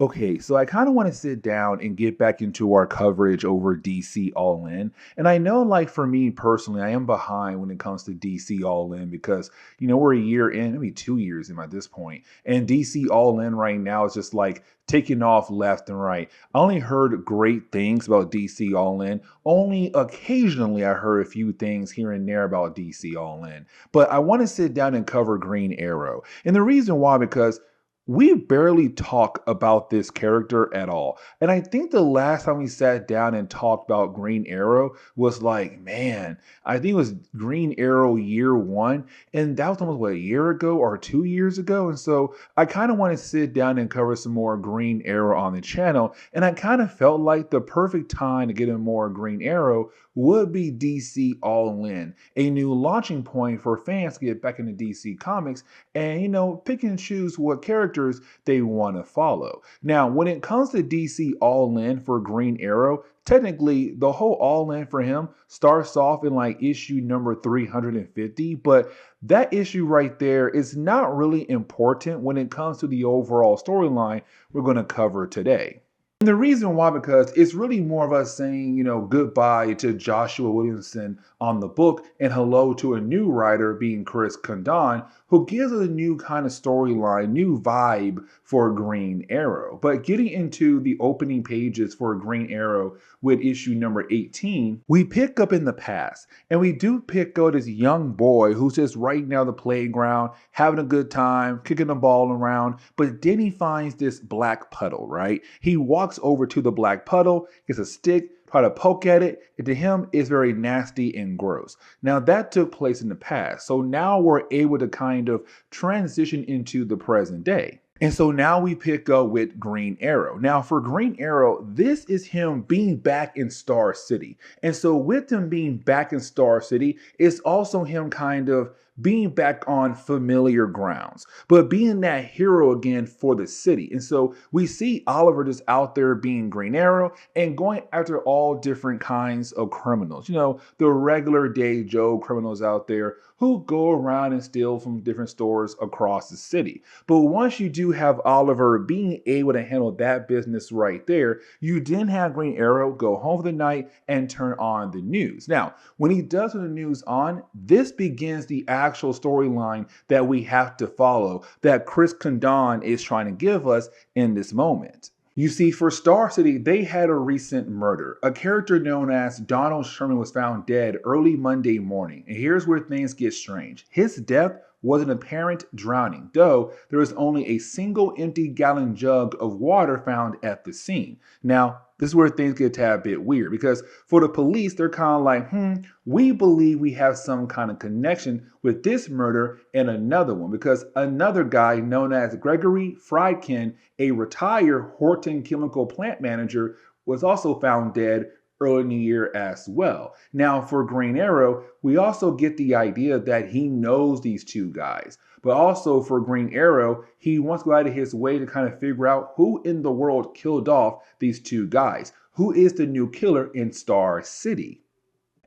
Okay, so I kind of want to sit down and get back into our coverage over DC All In. And I know, like, for me personally, I am behind when it comes to DC All In because, we're a year in, maybe 2 years in at this point, and DC All In right now is just like taking off left and right. I only heard great things about DC All In. Only occasionally I heard a few things here and there about DC All In. But I want to sit down and cover Green Arrow. And the reason why, because we barely talk about this character at all. And I think the last time we sat down and talked about Green Arrow was like, man, I think it was Green Arrow year one. And that was almost what, a year ago or 2 years ago. And so I kind of want to sit down and cover some more Green Arrow on the channel. And I kind of felt like the perfect time to get in more Green Arrow would be DC All In, a new launching point for fans to get back into DC Comics and, pick and choose what characters they want to follow. Now, when it comes to DC All In for Green Arrow, technically the whole All In for him starts off in like issue number 350, but that issue right there is not really important when it comes to the overall storyline we're going to cover today. And the reason why, because it's really more of us saying, goodbye to Joshua Williamson on the book and hello to a new writer being Chris Condon, who gives us a new kind of storyline, new vibe for Green Arrow. But getting into the opening pages for Green Arrow with issue number 18, we pick up in the past, and we do pick up this young boy who's just right now the playground, having a good time, kicking the ball around, but then he finds this black puddle, right? He walks over to the black puddle, gets a stick, try to poke at it, and to him it's very nasty and gross. Now that took place in the past, so now we're able to kind of transition into the present day. And so now we pick up with Green Arrow. Now for Green Arrow, this is him being back in Star City. And so with him being back in Star City, it's also him kind of being back on familiar grounds, but being that hero again for the city. And so we see Oliver just out there being Green Arrow and going after all different kinds of criminals. The regular day Joe criminals out there who go around and steal from different stores across the city. But once you do have Oliver being able to handle that business right there, you then have Green Arrow go home for the night and turn on the news. Now, when he does turn the news on, this begins the actual storyline that we have to follow, that Chris Condon is trying to give us in this moment. You see, for Star City, they had a recent murder. A character known as Donald Sherman was found dead early Monday morning. And here's where things get strange. His death was an apparent drowning, though there was only a single empty gallon jug of water found at the scene. Now, this is where things get a tad bit weird because for the police, they're kind of like, we believe we have some kind of connection with this murder and another one because another guy known as Gregory Friedkin, a retired Horton chemical plant manager, was also found dead early in the year as well. Now, for Green Arrow, we also get the idea that he knows these two guys. But also for Green Arrow, he wants to go out of his way to kind of figure out who in the world killed off these two guys. Who is the new killer in Star City?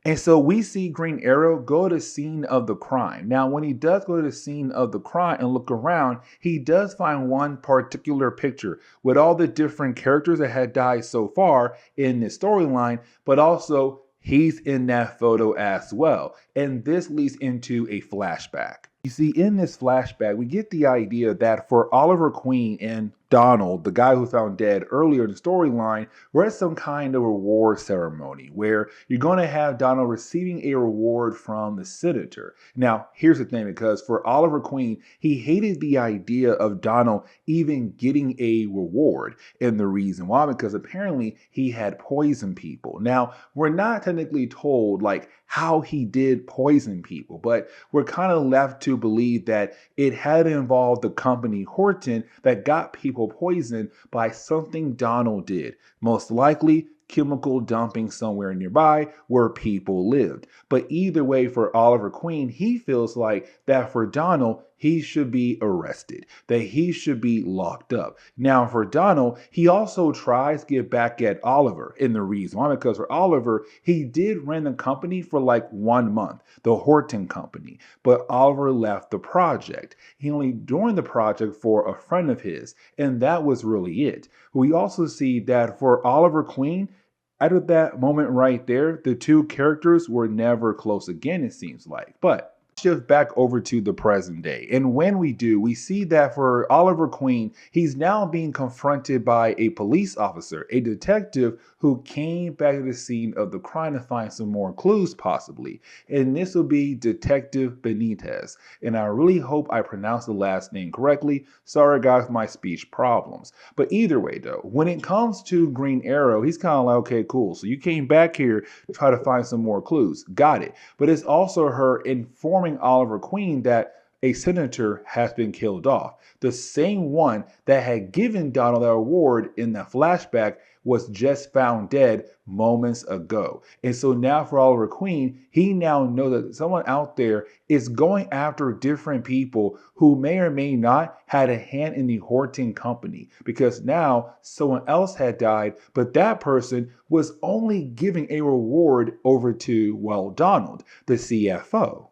And so we see Green Arrow go to the scene of the crime. Now, when he does go to the scene of the crime and look around, he does find one particular picture with all the different characters that had died so far in this storyline, but also he's in that photo as well. And this leads into a flashback. You see, in this flashback, we get the idea that for Oliver Queen and Donald, the guy who found dead earlier in the storyline, we're at some kind of reward ceremony where you're going to have Donald receiving a reward from the senator. Now, here's the thing, because for Oliver Queen, he hated the idea of Donald even getting a reward. And the reason why, because apparently he had poisoned people. Now, we're not technically told like how he did poison people, but we're kind of left to believe that it had involved the company Horton that got people poisoned by something Donald did. Most likely chemical dumping somewhere nearby where people lived. But either way, for Oliver Queen, he feels like that for Donald, he should be arrested, that he should be locked up. Now, for Donald, he also tries to get back at Oliver. And the reason why, because for Oliver, he did run the company for like 1 month, the Horton Company. But Oliver left the project. He only joined the project for a friend of his, and that was really it. We also see that for Oliver Queen, out of that moment right there, the two characters were never close again, it seems like. But shift back over to the present day. And when we do, we see that for Oliver Queen, he's now being confronted by a police officer, a detective who came back to the scene of the crime to find some more clues, possibly. And this will be Detective Benitez. And I really hope I pronounced the last name correctly. Sorry, guys, for my speech problems. But either way, though, when it comes to Green Arrow, he's kind of like, okay, cool. So you came back here to try to find some more clues. Got it. But it's also her informing Oliver Queen that a senator has been killed off. The same one that had given Donald that award in the flashback was just found dead moments ago. And so now for Oliver Queen, he now knows that someone out there is going after different people who may or may not had a hand in the Horton Company, because now someone else had died, but that person was only giving a reward over to, well, Donald, the CFO.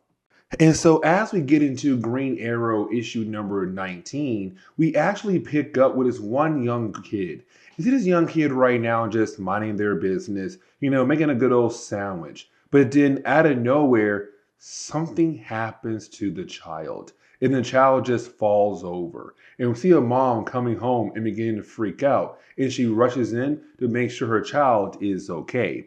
And so as we get into Green Arrow issue number 19, we actually pick up with this one young kid. You see this young kid right now just minding their business, making a good old sandwich. But then out of nowhere, something happens to the child. And the child just falls over. And we see a mom coming home and beginning to freak out. And she rushes in to make sure her child is okay.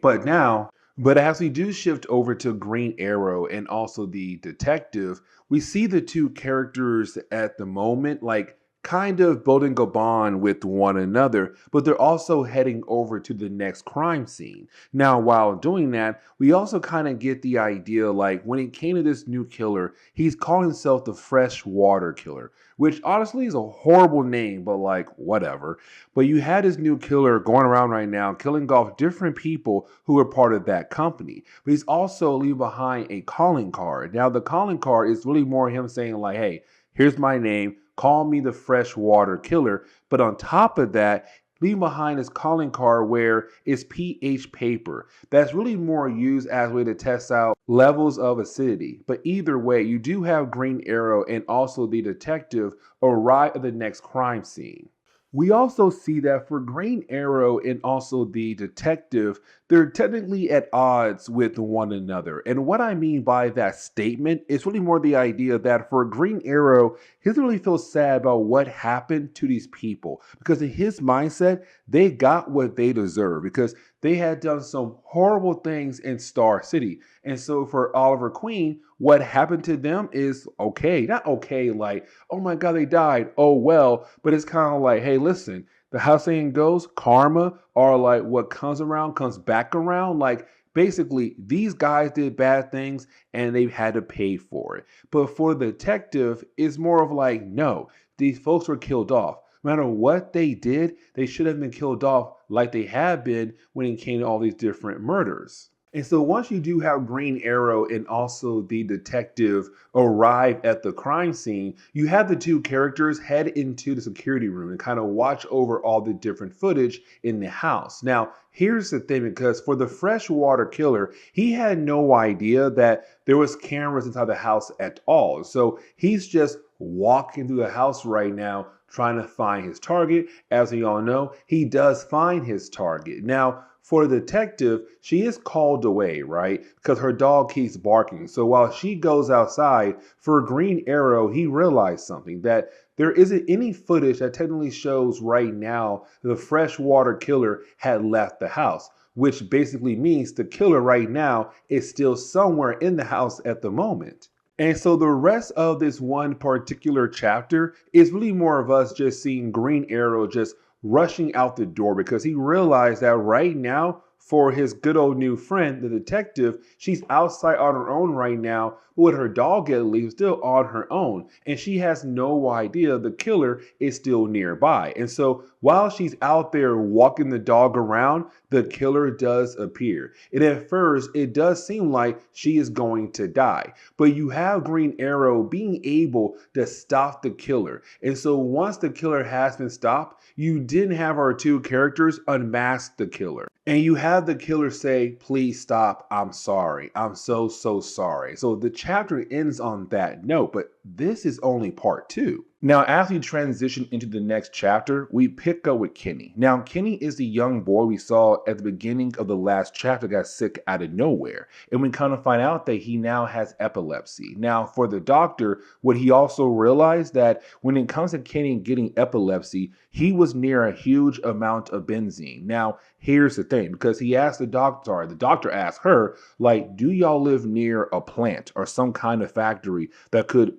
But as we do shift over to Green Arrow and also the detective, we see the two characters at the moment like kind of building a bond with one another, but they're also heading over to the next crime scene. Now, while doing that, we also kind of get the idea like when it came to this new killer, he's calling himself the Freshwater Killer, which honestly is a horrible name, but like whatever. But you had this new killer going around right now, killing off different people who are part of that company. But he's also leaving behind a calling card. Now, the calling card is really more him saying like, hey, here's my name. Call me the Freshwater Killer. But on top of that, leaving behind this calling card where it's pH paper. That's really more used as a way to test out levels of acidity. But either way, you do have Green Arrow and also the detective arrive at the next crime scene. We also see that for Green Arrow and also the detective, they're technically at odds with one another. And what I mean by that statement is really more the idea that for Green Arrow, he doesn't really feel sad about what happened to these people, because in his mindset, they got what they deserve because they had done some horrible things in Star City. And so for Oliver Queen, what happened to them is okay. Not okay like, oh my God, they died. Oh well. But it's kind of like, hey, listen, the how saying goes, karma, or like what comes around comes back around. Like basically, these guys did bad things and they had to pay for it. But for the detective, it's more of like, no, these folks were killed off. No matter what they did, they should have been killed off like they have been when it came to all these different murders. And so once you do have Green Arrow and also the detective arrive at the crime scene, you have the two characters head into the security room and kind of watch over all the different footage in the house. Now, here's the thing, because for the Freshwater Killer, he had no idea that there was cameras inside the house at all. So he's just walking through the house right now trying to find his target. As we all know, he does find his target. Now, for the detective, she is called away, right? Because her dog keeps barking. So while she goes outside, for Green Arrow, he realized something, that there isn't any footage that technically shows right now the Freshwater Killer had left the house, which basically means the killer right now is still somewhere in the house at the moment. And so the rest of this one particular chapter is really more of us just seeing Green Arrow just rushing out the door because he realized that right now for his good old new friend, the detective, she's outside on her own right now, with her dog at least still on her own. And she has no idea the killer is still nearby. And so while she's out there walking the dog around, the killer does appear. And at first, it does seem like she is going to die. But you have Green Arrow being able to stop the killer. And so once the killer has been stopped, you didn't have our two characters unmask the killer. And you have the killer say, please stop, I'm sorry. I'm so sorry. So the chapter ends on that note, but this is only part 2. Now, as we transition into the next chapter, we pick up with Kenny. Now, Kenny is the young boy we saw at the beginning of the last chapter got sick out of nowhere. And we kind of find out that he now has epilepsy. Now, for the doctor, what he also realized that when it comes to Kenny getting epilepsy, he was near a huge amount of benzene. Now, here's the thing, because he asked the doctor asked her, like, do y'all live near a plant or some kind of factory that could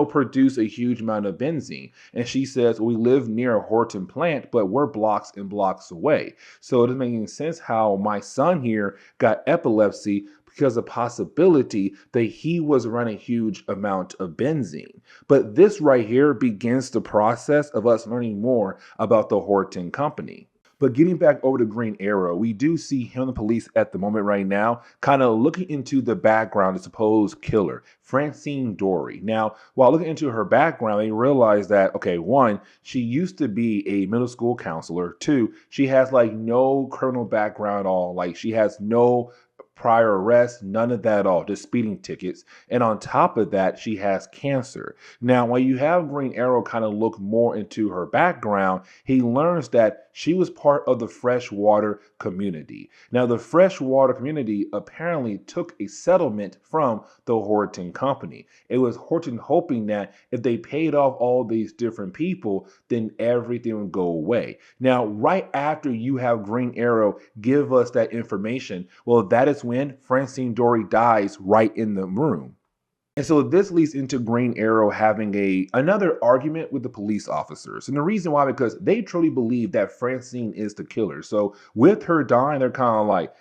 produce a huge amount of benzene? And she says, we live near a Horton plant, but we're blocks and blocks away. So it doesn't make any sense how my son here got epilepsy because of possibility that he was running a huge amount of benzene. But this right here begins the process of us learning more about the Horton company. But getting back over to Green Arrow, we do see him and the police at the moment right now, kind of looking into the background of the supposed killer, Francine Dory. Now, while looking into her background, they realize that, okay, 1, she used to be a middle school counselor. 2, she has like no criminal background at all. Like she has no prior arrests, none of that at all, just speeding tickets. And on top of that, she has cancer. Now, when you have Green Arrow kind of look more into her background, he learns that she was part of the freshwater community. Now, the freshwater community apparently took a settlement from the Horton company. It was Horton hoping that if they paid off all these different people, then everything would go away. Now, right after you have Green Arrow give us that information, well, that is when Francine Dory dies right in the room. And so this leads into Green Arrow having another argument with the police officers. And the reason why, because they truly believe that Francine is the killer. So with her dying, they're kind of like,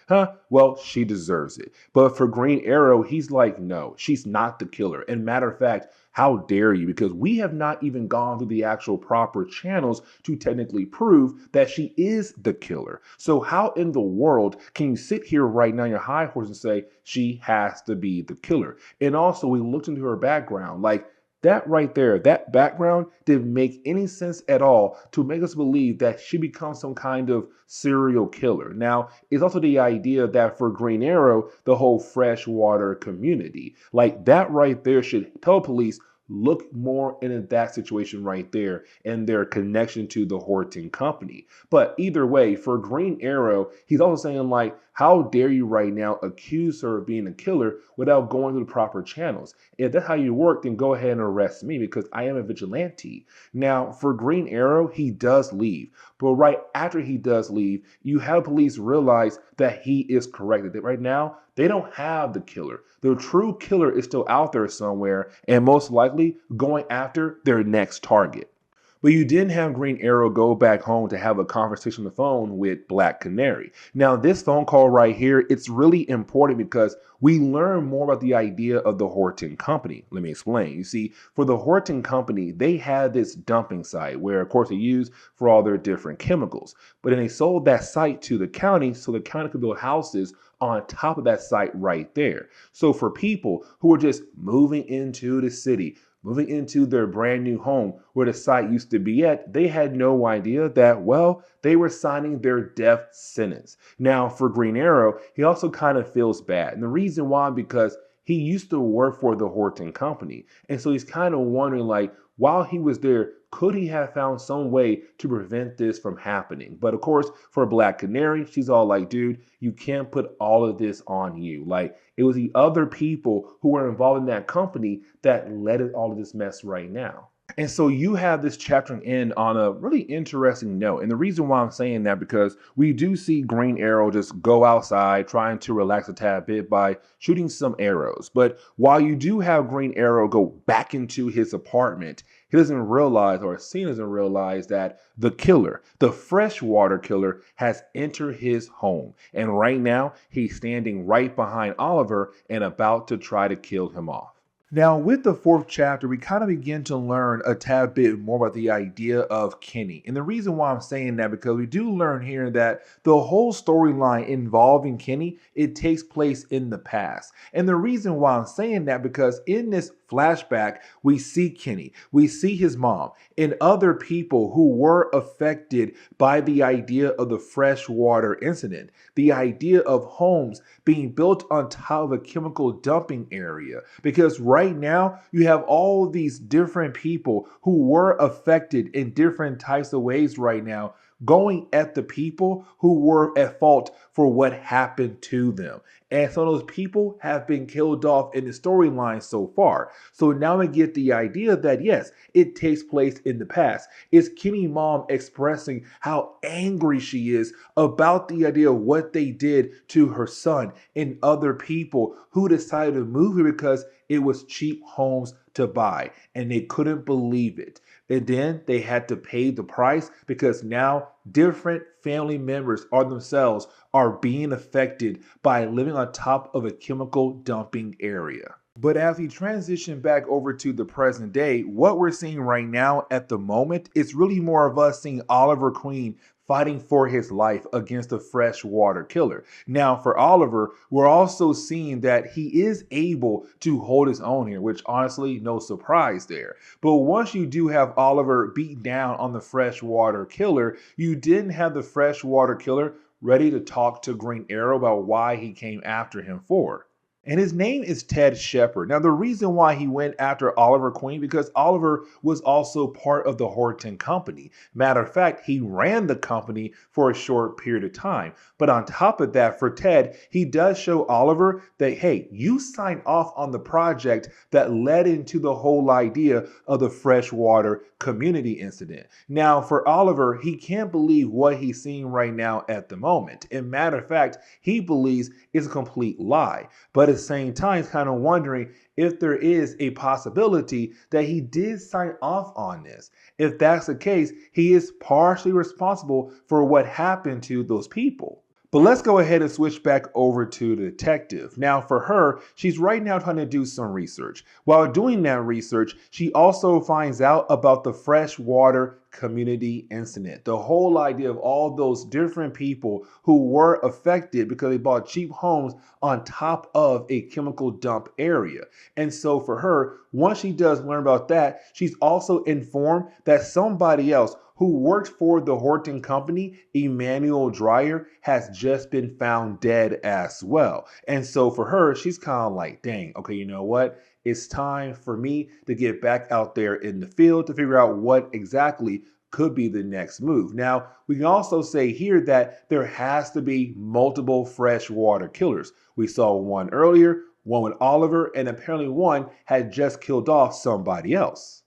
well, she deserves it. But for Green Arrow, he's like, no, she's not the killer. And matter of fact, how dare you? Because we have not even gone through the actual proper channels to technically prove that she is the killer. So how in the world can you sit here right now on your high horse and say she has to be the killer? And also, we looked into her background. Like, that right there, that background didn't make any sense at all to make us believe that she becomes some kind of serial killer. Now, it's also the idea that for Green Arrow, the whole freshwater community, like that right there should tell police, look more into that situation right there and their connection to the Horton company. But either way, for Green Arrow, he's also saying like, how dare you right now accuse her of being a killer without going through the proper channels? If that's how you work, then go ahead and arrest me because I am a vigilante. Now, for Green Arrow, he does leave. But right after he does leave, you have police realize that he is correct. That right now, they don't have the killer. The true killer is still out there somewhere and most likely going after their next target. But you didn't have Green Arrow go back home to have a conversation on the phone with Black Canary. Now, this phone call right here, it's really important because we learn more about the idea of the Horton company. Let me explain. You see, for the Horton company, they had this dumping site where, of course, they used for all their different chemicals. But then they sold that site to the county so the county could build houses on top of that site right there. So for people who are just moving into the city, moving into their brand new home where the site used to be at, they had no idea that, well, they were signing their death sentence. Now, for Green Arrow, he also kind of feels bad. And the reason why, because he used to work for the Horton company. And so he's kind of wondering, like, while he was there, could he have found some way to prevent this from happening? But of course, for Black Canary, she's all like, dude, you can't put all of this on you. Like, it was the other people who were involved in that company that led all of this mess right now. And so you have this chapter end on a really interesting note. And the reason why I'm saying that, because we do see Green Arrow just go outside trying to relax a tad bit by shooting some arrows. But while you do have Green Arrow go back into his apartment he doesn't realize, or Cena doesn't realize, that the killer, the freshwater killer, has entered his home. And right now, he's standing right behind Oliver and about to try to kill him off. Now, with the fourth chapter, we kind of begin to learn a tad bit more about the idea of Kenny. And the reason why I'm saying that, because we do learn here that the whole storyline involving Kenny, it takes place in the past. And the reason why I'm saying that, because in this flashback, we see Kenny, we see his mom, and other people who were affected by the idea of the freshwater incident, the idea of homes being built on top of a chemical dumping area. Because right now, you have all these different people who were affected in different types of ways right now, going at the people who were at fault for what happened to them. And so those people have been killed off in the storyline so far. So now we get the idea that yes, it takes place in the past. It's Kenny's mom expressing how angry she is about the idea of what they did to her son and other people who decided to move here because it was cheap homes to buy, and they couldn't believe it. And then they had to pay the price because now different family members or themselves are being affected by living on top of a chemical dumping area. But as we transition back over to the present day, what we're seeing right now at the moment is really more of us seeing Oliver Queen fighting for his life against the freshwater killer. Now, for Oliver, we're also seeing that he is able to hold his own here, which honestly, no surprise there. But once you do have Oliver beat down on the freshwater killer, you didn't have the freshwater killer ready to talk to Green Arrow about why he came after him for. And his name is Ted Shepard. Now, the reason why he went after Oliver Queen, because Oliver was also part of the Horton Company. Matter of fact, he ran the company for a short period of time. But on top of that, for Ted, he does show Oliver that, hey, you signed off on the project that led into the whole idea of the freshwater community incident. Now, for Oliver, he can't believe what he's seeing right now at the moment. And matter of fact, he believes it's a complete lie. But at the same time, he's kind of wondering if there is a possibility that he did sign off on this. If that's the case, he is partially responsible for what happened to those people. But let's go ahead and switch back over to the detective. Now, for her, she's right now trying to do some research. While doing that research, she also finds out about the freshwater community incident. The whole idea of all those different people who were affected because they bought cheap homes on top of a chemical dump area. And so for her, once she does learn about that, she's also informed that somebody else who worked for the Horton Company, Emmanuel Dreyer, has just been found dead as well. And so for her, she's kind of like, dang, okay, you know what? It's time for me to get back out there in the field to figure out what exactly could be the next move. Now, we can also say here that there has to be multiple freshwater killers. We saw one earlier, one with Oliver, and apparently one had just killed off somebody else.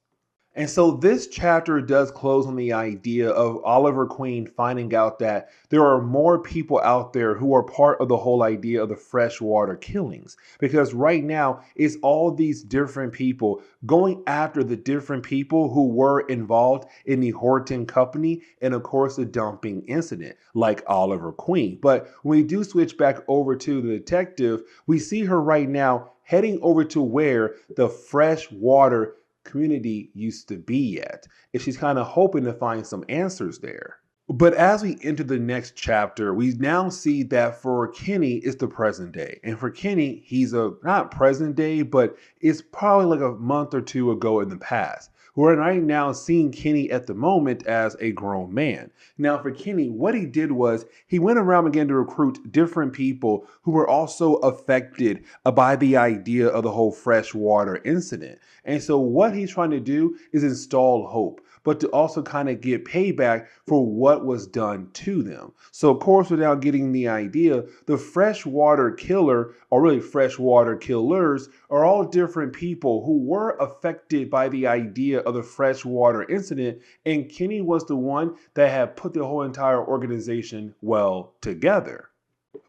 And so this chapter does close on the idea of Oliver Queen finding out that there are more people out there who are part of the whole idea of the freshwater killings. Because right now, it's all these different people going after the different people who were involved in the Horton Company and, of course, the dumping incident, like Oliver Queen. But when we do switch back over to the detective, we see her right now heading over to where the freshwater community used to be at, if she's kind of hoping to find some answers there. But as we enter the next chapter, we now see that for Kenny, it's the present day. And for Kenny, he's not present day, but it's probably like a month or two ago in the past. We're right now seeing Kenny at the moment as a grown man. Now for Kenny, what he did was he went around and began to recruit different people who were also affected by the idea of the whole freshwater incident. And so what he's trying to do is install hope, but to also kind of get payback for what was done to them. So of course, without getting the idea, the freshwater killer, or really freshwater killers, are all different people who were affected by the idea of the freshwater incident, and Kenny was the one that had put the whole entire organization well together.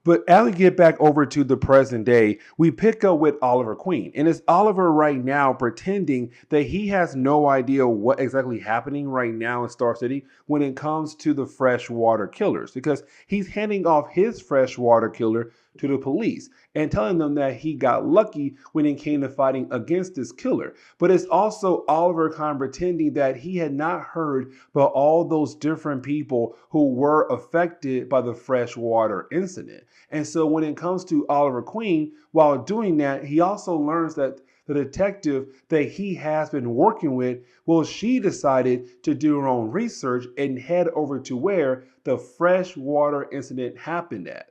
But as we get back over to the present day, we pick up with Oliver Queen. And it's Oliver right now pretending that he has no idea what exactly happening right now in Star City when it comes to the freshwater killers, because he's handing off his freshwater killer to the police and telling them that he got lucky when it came to fighting against this killer. But it's also Oliver kind of pretending that he had not heard about all those different people who were affected by the freshwater incident. And so when it comes to Oliver Queen, while doing that, he also learns that the detective that he has been working with, well, she decided to do her own research and head over to where the freshwater incident happened at.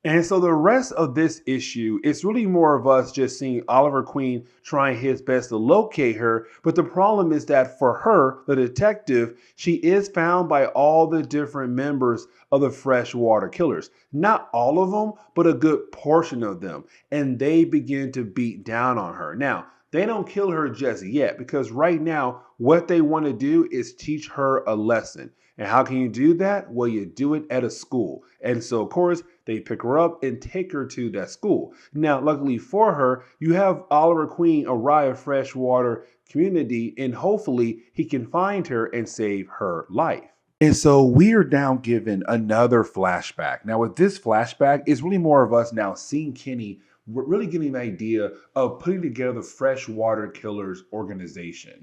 And so the rest of this issue is really more of us just seeing Oliver Queen trying his best to locate her. But the problem is that for her, the detective, she is found by all the different members of the freshwater killers. Not all of them, but a good portion of them. And they begin to beat down on her. Now, they don't kill her just yet because right now, what they want to do is teach her a lesson. And how can you do that? Well, you do it at a school. And so, of course, they pick her up and take her to that school. Now, luckily for her, you have Oliver Queen arrive at Freshwater Community, and hopefully he can find her and save her life. And so we are now given another flashback. Now, with this flashback, it's really more of us now seeing Kenny really getting an idea of putting together the freshwater killers organization,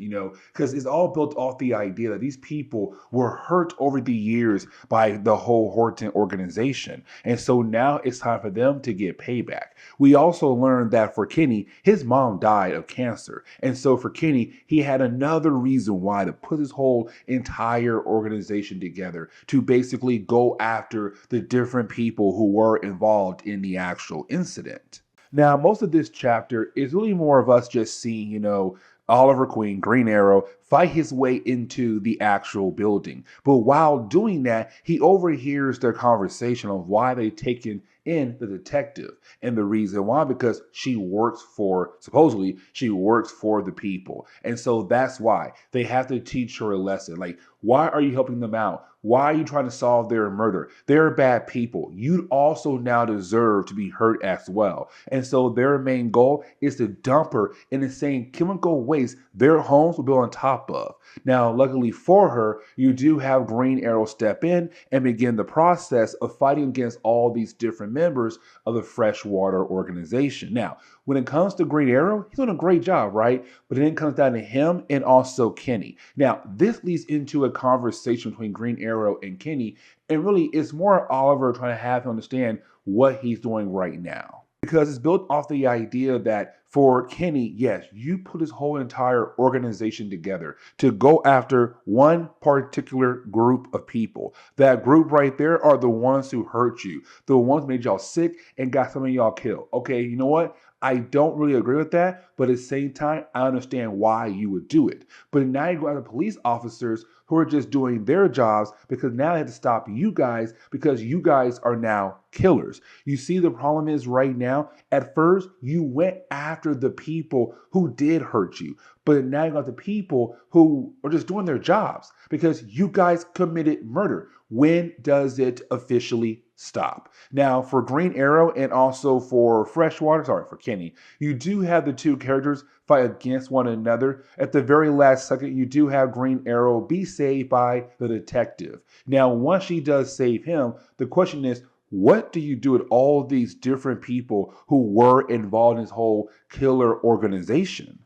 because it's all built off the idea that these people were hurt over the years by the whole Horton organization. And so now it's time for them to get payback. We also learned that for Kenny, his mom died of cancer. And so for Kenny, he had another reason why to put his whole entire organization together to basically go after the different people who were involved in the actual incident. Now, most of this chapter is really more of us just seeing, Oliver Queen, Green Arrow, fight his way into the actual building. But while doing that, he overhears their conversation of why they've taken in the detective. And the reason why, because supposedly, she works for the people. And so that's why they have to teach her a lesson. Like, why are you helping them out? Why are you trying to solve their murder? They're bad people. You also now deserve to be hurt as well. And so their main goal is to dump her in the same chemical waste their homes will be on top of. Now, luckily for her, you do have Green Arrow step in and begin the process of fighting against all these different members of the freshwater organization. Now, when it comes to Green Arrow, he's doing a great job, right? But then it comes down to him and also Kenny. Now, this leads into a conversation between Green Arrow and Kenny, and really it's more Oliver trying to have him understand what he's doing right now. Because it's built off the idea that for Kenny, yes, you put his whole entire organization together to go after one particular group of people. That group right there are the ones who hurt you, the ones who made y'all sick and got some of y'all killed. Okay, you know what? I don't really agree with that, but at the same time, I understand why you would do it. But now you go after police officers who are just doing their jobs because now they have to stop you guys because you guys are now killers. You see, the problem is right now, at first, you went after the people who did hurt you. But now you got the people who are just doing their jobs because you guys committed murder. When does it officially stop? Now, for Green Arrow and also for Kenny, you do have the two characters fight against one another. At the very last second, you do have Green Arrow be saved by the detective. Now, once she does save him, the question is, what do you do with all these different people who were involved in this whole killer organization?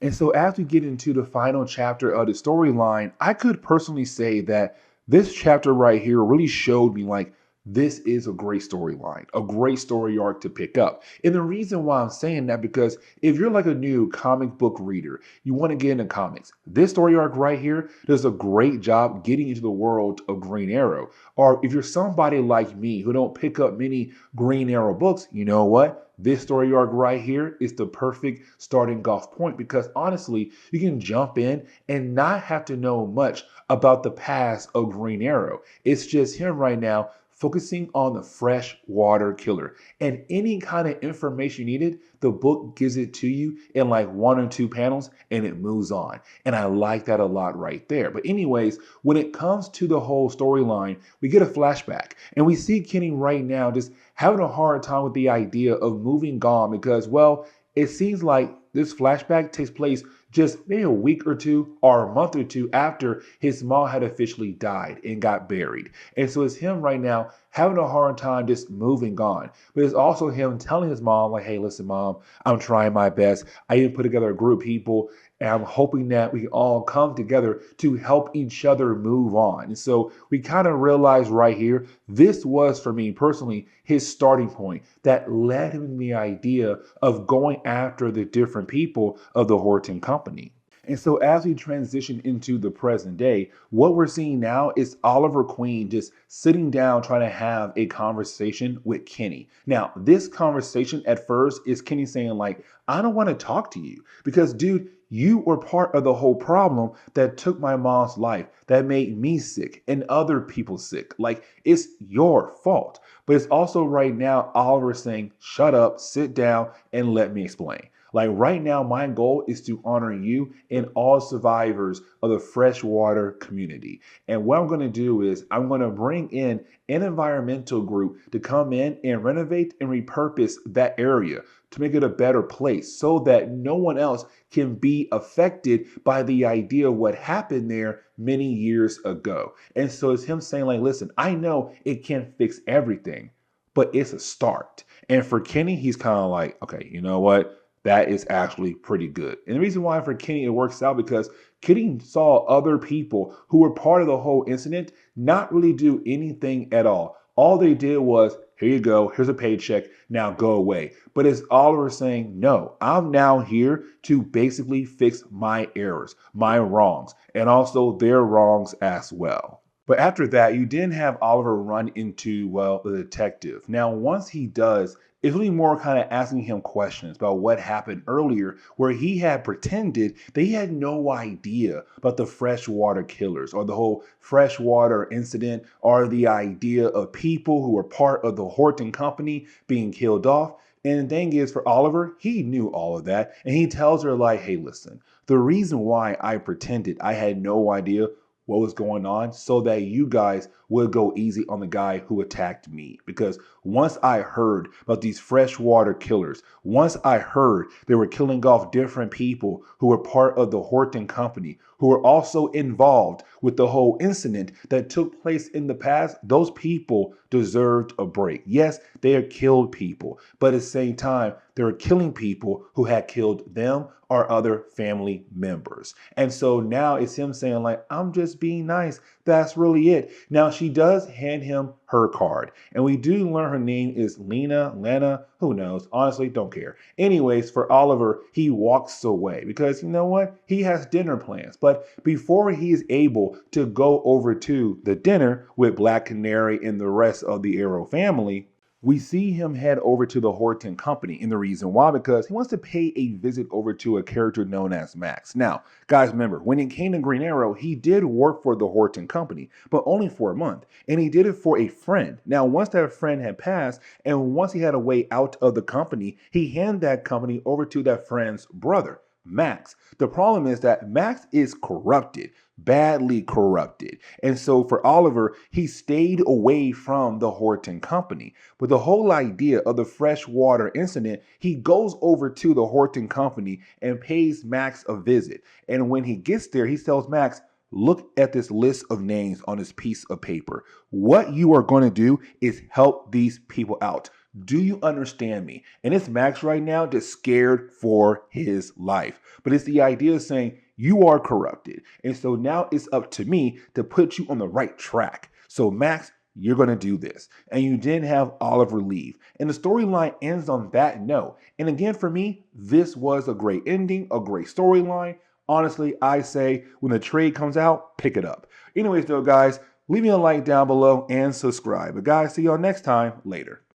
And so as we get into the final chapter of the storyline, I could personally say that this chapter right here really showed me like this is a great storyline, a great story arc to pick up. And the reason why I'm saying that, because if you're like a new comic book reader, you want to get into comics, this story arc right here does a great job getting into the world of Green Arrow. Or if you're somebody like me who don't pick up many Green Arrow books, you know what? This story arc right here is the perfect starting off point because honestly, you can jump in and not have to know much about the past of Green Arrow. It's just him right now focusing on the freshwater killer. And any kind of information you needed, the book gives it to you in like one or two panels and it moves on. And I like that a lot right there. But, anyways, when it comes to the whole storyline, we get a flashback and we see Kenny right now just having a hard time with the idea of moving on because, well, it seems like this flashback takes place just maybe a week or two or a month or two after his mom had officially died and got buried. And so it's him right now having a hard time just moving on. But it's also him telling his mom, like, hey, listen, mom, I'm trying my best. I even put together a group of people and I'm hoping that we all come together to help each other move on. And so we kind of realize right here, this was for me personally his starting point that led him to the idea of going after the different people of the Horton Company. And so as we transition into the present day, what we're seeing now is Oliver Queen just sitting down trying to have a conversation with Kenny. Now, this conversation at first is Kenny saying like, I don't want to talk to you because, dude, you were part of the whole problem that took my mom's life, that made me sick and other people sick. Like, it's your fault. But it's also right now Oliver saying, shut up, sit down, and let me explain. Like right now, my goal is to honor you and all survivors of the freshwater community. And what I'm going to do is I'm going to bring in an environmental group to come in and renovate and repurpose that area to make it a better place so that no one else can be affected by the idea of what happened there many years ago. And so it's him saying like, listen, I know it can't fix everything, but it's a start. And for Kenny, he's kind of like, okay, you know what? That is actually pretty good. And the reason why for Kenny it works out because Kenny saw other people who were part of the whole incident not really do anything at all. All they did was, here you go, here's a paycheck, now go away. But it's Oliver saying, no, I'm now here to basically fix my errors, my wrongs, and also their wrongs as well. But after that, you didn't have Oliver run into, well, the detective. Now, once he does, it's really more kind of asking him questions about what happened earlier, where he had pretended that he had no idea about the freshwater killers or the whole freshwater incident or the idea of people who were part of the Horton Company being killed off. And the thing is, for Oliver, he knew all of that. And he tells her, like, hey, listen, the reason why I pretended I had no idea what was going on so that you guys would go easy on the guy who attacked me. Because once I heard about these freshwater killers, once I heard they were killing off different people who were part of the Horton Company, who were also involved with the whole incident that took place in the past, those people deserved a break. Yes, they had killed people, but at the same time, they were killing people who had killed them or other family members. And so now it's him saying like, I'm just being nice. That's really it. Now she does hand him her card and we do learn her name is Lena, who knows? Honestly, don't care. Anyways, for Oliver, he walks away because you know what? He has dinner plans. But before he is able to go over to the dinner with Black Canary and the rest of the Arrow family, we see him head over to the Horton Company. And the reason why, because he wants to pay a visit over to a character known as Max. Now, guys, remember, when he came to Green Arrow, he did work for the Horton Company, but only for a month. And he did it for a friend. Now, once that friend had passed, and once he had a way out of the company, he handed that company over to that friend's brother, Max. The problem is that Max is corrupted, badly corrupted. And so for Oliver, he stayed away from the Horton Company. But the whole idea of the freshwater incident, he goes over to the Horton Company and pays Max a visit. And when he gets there, he tells Max, look at this list of names on this piece of paper. What you are going to do is help these people out. Do you understand me? And it's Max right now just scared for his life. But it's the idea of saying, you are corrupted. And so now it's up to me to put you on the right track. So Max, you're going to do this. And you didn't have Oliver leave. And the storyline ends on that note. And again, for me, this was a great ending, a great storyline. Honestly, I say when the trade comes out, pick it up. Anyways, though, guys, leave me a like down below and subscribe. But guys, see y'all next time. Later.